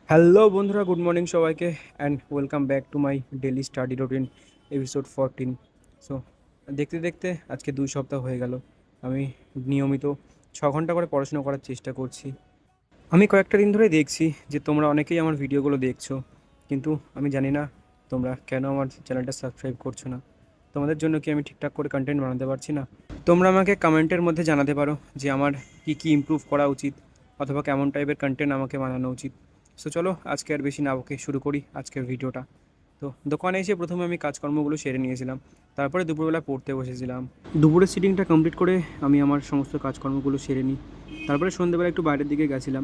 Hello বন্ধুরা, good morning সবাইকে and welcome back to my daily study routine episode 14। So দেখতে দেখতে আজকে 2 সপ্তাহ হয়ে গেল। আমি নিয়মিত 6 ঘন্টা করে পড়াশোনা করার চেষ্টা করছি। আমি কয়েকটা দিন ধরে দেখছি যে তোমরা অনেকেই আমার ভিডিওগুলো দেখছো, কিন্তু আমি জানি না তোমরা কেন আমার চ্যানেলটা সাবস্ক্রাইব করছো না। তোমাদের জন্য কি আমি ঠিকঠাক করে কন্টেন্ট বানাতে পারছি না? তোমরা আমাকে কমেন্টের মধ্যে জানাতে পারো যে আমার কি কি ইমপ্রুভ করা উচিত, অথবা কেমন টাইপের কন্টেন্ট আমাকে বানানো উচিত। সো চলো আজকে আর বেশি না বকে শুরু করি আজকের ভিডিওটা। তো দোকানে এসে প্রথমে আমি কাজকর্মগুলো সেরে নিয়েছিলাম, তারপরে দুপুরবেলা পড়তে বসেছিলাম। দুপুরের সিটিংটা কমপ্লিট করে আমি আমার সমস্ত কাজকর্মগুলো সেরে নিই। তারপরে সন্ধ্যেবেলা একটু বাইরের দিকে গেছিলাম।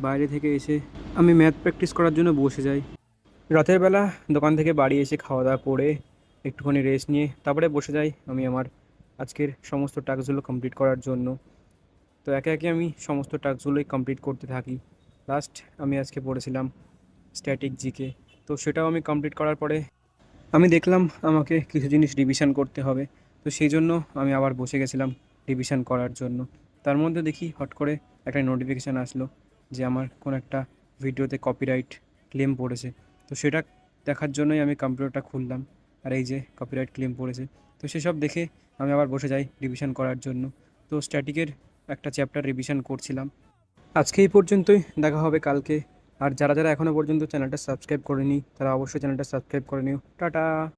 বাইরে থেকে এসে আমি ম্যাথ প্র্যাকটিস করার জন্য বসে যাই। রাতের বেলা দোকান থেকে বাড়ি এসে খাওয়া দাওয়া করে একটুখানি রেস্ট নিয়ে তারপরে বসে যাই আমি আমার আজকের সমস্ত টাস্কগুলো কমপ্লিট করার জন্য। তো একে একে আমি সমস্ত টাস্কগুলোই কমপ্লিট করতে থাকি। লাস্ট আমি আজকে পড়েছিলাম স্ট্যাটিক জিকে। তো সেটাও আমি কমপ্লিট করার পরে আমি দেখলাম আমাকে কিছু জিনিস রিভিশন করতে হবে। তো সেই জন্য আমি আবার বসে গেছিলাম রিভিশন করার জন্য। তার মধ্যে দেখি হট করে একটা নোটিফিকেশান আসলো যে আমার কোনো একটা ভিডিওতে কপিরাইট ক্লেম পড়েছে। তো সেটা দেখার জন্যই আমি কম্পিউটারটা খুললাম, আর এই যে কপিরাইট ক্লেম পড়েছে। তো সেসব দেখে আমি আবার বসে যাই রিভিশন করার জন্য। তো স্ট্যাটিকের একটা চ্যাপ্টার রিভিশন করছিলাম। আজকে এই পর্যন্তই, দেখা হবে কালকে। আর যারা যারা এখনও পর্যন্ত চ্যানেলটা সাবস্ক্রাইব করেনি তারা অবশ্যই চ্যানেলটা সাবস্ক্রাইব করে নিও। টাটা।